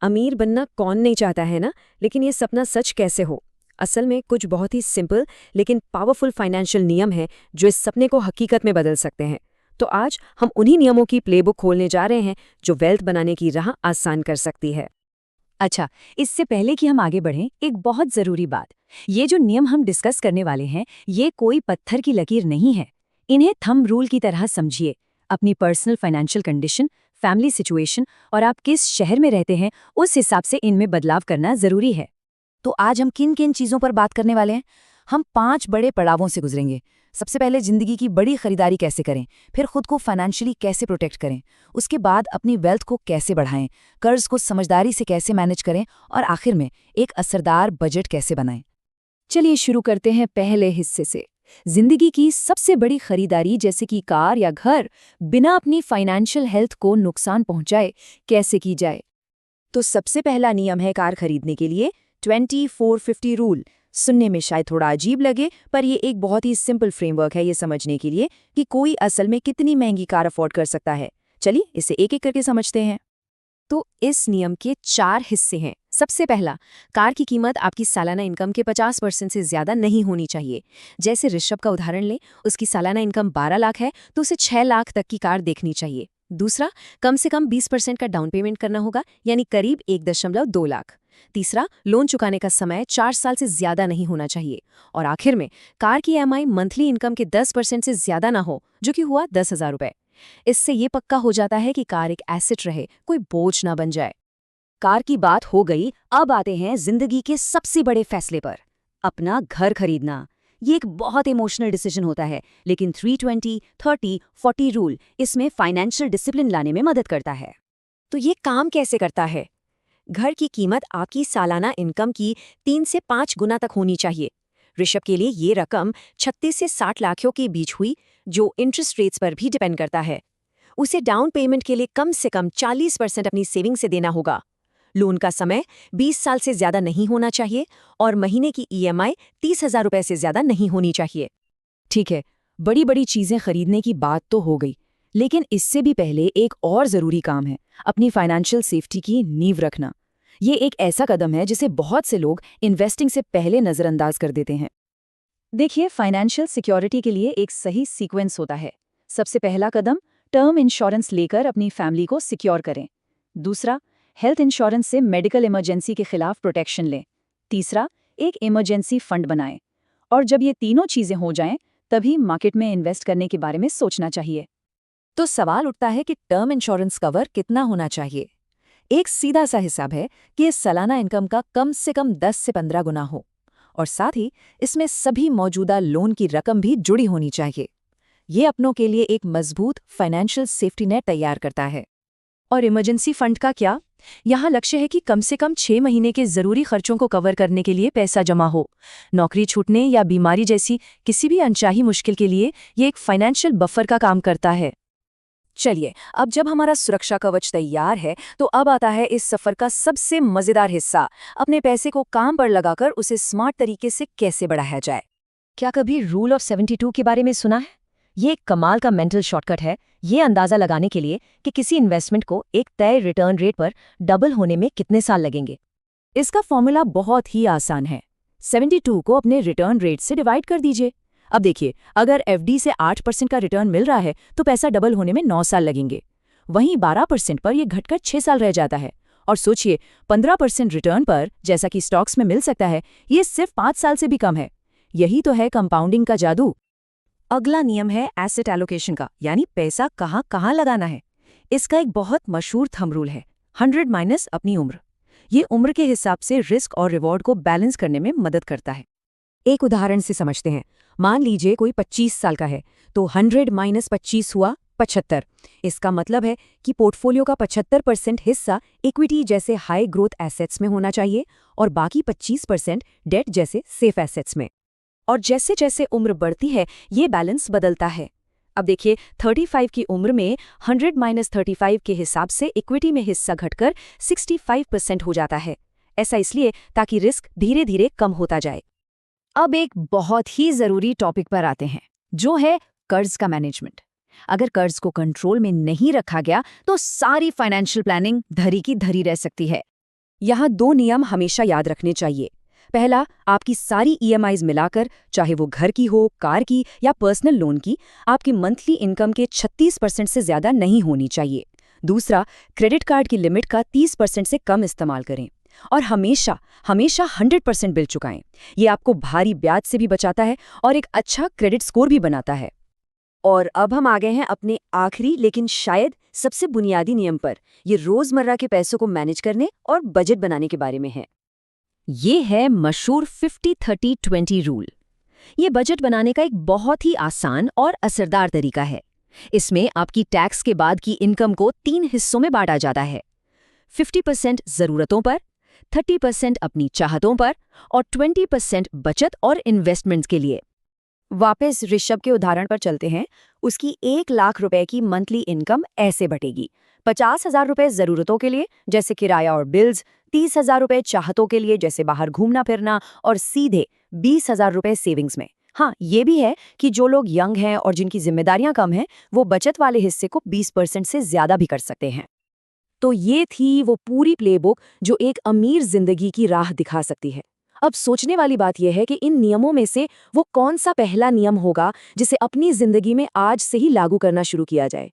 अमीर बनना कौन नहीं चाहता है ना, लेकिन ये सपना सच कैसे हो? असल में कुछ बहुत ही सिंपल लेकिन पावरफुल फाइनेंशियल नियम हैं जो इस सपने को हकीकत में बदल सकते हैं। तो आज हम उन्हीं नियमों की प्लेबुक खोलने जा रहे हैं जो वेल्थ बनाने की राह आसान कर सकती है। अच्छा, इससे पहले कि हम आगे बढ़ें, एक बहुत ज़रूरी बात। ये जो नियम हम डिस्कस करने वाले हैं, ये कोई पत्थर की लकीर नहीं है। इन्हें थंब रूल की तरह समझिए। अपनी personal financial condition, family situation और आप किस शहर में रहते हैं, उस हिसाब से इनमें बदलाव करना ज़रूरी है। तो आज हम किन किन चीज़ों पर बात करने वाले हैं? हम 5 बड़े पड़ावों से गुजरेंगे। सबसे पहले ज़िंदगी की बड़ी खरीदारी कैसे करें, फिर खुद को फाइनेंशियली कैसे प्रोटेक्ट करें, उसके बाद अपनी वेल्थ को कैसे बढ़ाएं, कर्ज को समझदारी से कैसे मैनेज करें और आखिर में एक असरदार बजट कैसे बनाएं। चलिए शुरू करते हैं पहले हिस्से से। जिंदगी की सबसे बड़ी खरीदारी जैसे कि कार या घर बिना अपनी फाइनेंशियल हेल्थ को नुकसान पहुंचाए कैसे की जाए। तो सबसे पहला नियम है कार खरीदने के लिए 2450 रूल। सुनने में शायद थोड़ा अजीब लगे, पर ये एक बहुत ही सिंपल फ्रेमवर्क है ये समझने के लिए कि कोई असल में कितनी महंगी कार अफोर्ड कर सकता है। चलिए इसे एक एक करके समझते हैं। तो इस नियम के 4 हिस्से हैं। सबसे पहला, कार की कीमत आपकी सालाना इनकम के 50% से ज्यादा नहीं होनी चाहिए। जैसे ऋषभ का उदाहरण लें, उसकी सालाना इनकम 12 लाख है तो उसे 6 लाख तक की कार देखनी चाहिए। दूसरा, कम से कम 20% का डाउन पेमेंट करना होगा, यानी करीब 1.2 लाख। तीसरा, लोन चुकाने का समय 4 साल से ज्यादा नहीं होना चाहिए। और आखिर में, कार की ईएमआई मंथली इनकम के 10% से ज्यादा ना हो, जो कि हुआ 10,000 रुपए। इससे ये पक्का हो जाता है कि कार एक एसेट रहे, कोई बोझ ना बन जाए। कार की बात हो गई, अब आते हैं जिंदगी के सबसे बड़े फैसले पर, अपना घर खरीदना। ये एक बहुत इमोशनल डिसीजन होता है, लेकिन 320, 30, 40 रूल इसमें फाइनेंशियल डिसिप्लिन लाने में मदद करता है। तो ये काम कैसे करता है? घर की कीमत आपकी सालाना इनकम की 3 से 5 गुना तक होनी चाहिए। ऋषभ के लिए ये रकम 36 से 60 लाखों के बीच हुई, जो इंटरेस्ट रेट्स पर भी डिपेंड करता है। उसे डाउन पेमेंट के लिए कम से कम 40% अपनी सेविंग से देना होगा। लोन का समय 20 साल से ज्यादा नहीं होना चाहिए और महीने की ईएमआई 30,000 रुपए से ज्यादा नहीं होनी चाहिए। ठीक है, बड़ी बड़ी चीजें खरीदने की बात तो हो गई, लेकिन इससे भी पहले एक और जरूरी काम है, अपनी फाइनेंशियल सेफ्टी की नींव रखना। ये एक ऐसा कदम है जिसे बहुत से लोग इन्वेस्टिंग से पहले नजरअंदाज कर देते हैं। देखिए, फाइनेंशियल सिक्योरिटी के लिए एक सही सीक्वेंस होता है। सबसे पहला कदम, टर्म इंश्योरेंस लेकर अपनी फैमिली को सिक्योर करें। दूसरा, हेल्थ इंश्योरेंस से मेडिकल इमरजेंसी के खिलाफ प्रोटेक्शन लें। तीसरा, एक इमरजेंसी फंड बनाएं। और जब ये तीनों चीजें हो जाएं, तभी मार्केट में इन्वेस्ट करने के बारे में सोचना चाहिए। तो सवाल उठता है कि टर्म इंश्योरेंस कवर कितना होना चाहिए? एक सीधा सा हिसाब है कि इस सालाना इनकम का कम से कम 10 से 15 गुना हो, और साथ ही इसमें सभी मौजूदा लोन की रकम भी जुड़ी होनी चाहिए। ये अपनों के लिए एक मजबूत फाइनेंशियल सेफ्टी नेट तैयार करता है। और इमरजेंसी फंड का क्या? यहाँ लक्ष्य है कि कम से कम 6 महीने के जरूरी खर्चों को कवर करने के लिए पैसा जमा हो। नौकरी छूटने या बीमारी जैसी किसी भी अनचाही मुश्किल के लिए ये एक फाइनेंशियल बफर का काम करता है। चलिए, अब जब हमारा सुरक्षा कवच तैयार है, तो अब आता है इस सफर का सबसे मजेदार हिस्सा, अपने पैसे को काम पर लगाकर उसे स्मार्ट तरीके से कैसे बढ़ाया जाए। क्या कभी रूल ऑफ 72 के बारे में सुना है? ये एक कमाल का मेंटल शॉर्टकट है, ये अंदाजा लगाने के लिए कि किसी इन्वेस्टमेंट को एक तय रिटर्न रेट पर डबल होने में कितने साल लगेंगे। इसका फॉर्मूला बहुत ही आसान है। 72 को अपने रिटर्न रेट से डिवाइड कर दीजिए। अब देखिए, अगर एफडी से 8% का रिटर्न मिल रहा है तो पैसा डबल होने में 9 साल लगेंगे। वहीं 12% पर यह घटकर 6 साल रह जाता है। और सोचिए, 15% रिटर्न पर, जैसा कि स्टॉक्स में मिल सकता है, ये सिर्फ 5 साल से भी कम है। यही तो है कंपाउंडिंग का जादू। अगला नियम है एसेट एलोकेशन का, यानी पैसा कहाँ कहाँ लगाना है। इसका एक बहुत मशहूर थंब रूल है, 100 माइनस अपनी उम्र। ये उम्र के हिसाब से रिस्क और रिवॉर्ड को बैलेंस करने में मदद करता है। एक उदाहरण से समझते हैं। मान लीजिए कोई 25 साल का है, तो 100 माइनस 25 हुआ 75। इसका मतलब है कि पोर्टफोलियो का 75% हिस्सा इक्विटी जैसे हाई ग्रोथ एसेट्स में होना चाहिए और बाकी 25% डेट जैसे सेफ एसेट्स में। और जैसे जैसे उम्र बढ़ती है, ये बैलेंस बदलता है। अब देखिए, 35 की उम्र में 100 माइनस 35 के हिसाब से इक्विटी में हिस्सा घटकर 65% हो जाता है। ऐसा इसलिए ताकि रिस्क धीरे धीरे कम होता जाए। अब एक बहुत ही जरूरी टॉपिक पर आते हैं, जो है कर्ज का मैनेजमेंट। अगर कर्ज को कंट्रोल में नहीं रखा गया तो सारी फाइनेंशियल प्लानिंग धरी की धरी रह सकती है। यहाँ 2 नियम हमेशा याद रखने चाहिए। पहला, आपकी सारी ईएमआईज मिलाकर, चाहे वो घर की हो, कार की या पर्सनल लोन की, आपकी मंथली इनकम के 36% से ज़्यादा नहीं होनी चाहिए। दूसरा, क्रेडिट कार्ड की लिमिट का 30% से कम इस्तेमाल करें। और हमेशा हमेशा 100% बिल चुकाएं। ये आपको भारी ब्याज से भी बचाता है और एक अच्छा क्रेडिट स्कोर भी बनाता है। और अब हम आ गए हैं अपने आखिरी लेकिन शायद सबसे बुनियादी नियम पर। ये रोजमर्रा के पैसों को मैनेज करने और बजट बनाने के बारे में है। ये है मशहूर 50-30-20 रूल। ये बजट बनाने का एक बहुत ही आसान और असरदार तरीका है। इसमें आपकी टैक्स के बाद की इनकम को 3 हिस्सों में बांटा जाता है। 50% ज़रूरतों पर, 30% अपनी चाहतों पर और 20% बचत और इन्वेस्टमेंट्स के लिए। वापस ऋषभ के उदाहरण पर चलते हैं। उसकी 1 लाख रुपए की मंथली इनकम ऐसे बटेगी: 50,000 रुपए ज़रूरतों के लिए जैसे किराया और बिल्स, 30,000 रुपए चाहतों के लिए जैसे बाहर घूमना फिरना और सीधे 20,000 रुपए सेविंग्स में। हाँ, ये भी है कि जो लोग यंग हैं और जिनकी जिम्मेदारियां कम हैं, वो बचत वाले हिस्से को 20% से ज़्यादा भी कर सकते हैं। तो ये थी वो पूरी प्लेबुक जो एक अमीर जिंदगी की राह दिखा सकती है। अब सोचने वाली बात यह है कि इन नियमों में से वो कौन सा पहला नियम होगा जिसे अपनी जिंदगी में आज से ही लागू करना शुरू किया जाए।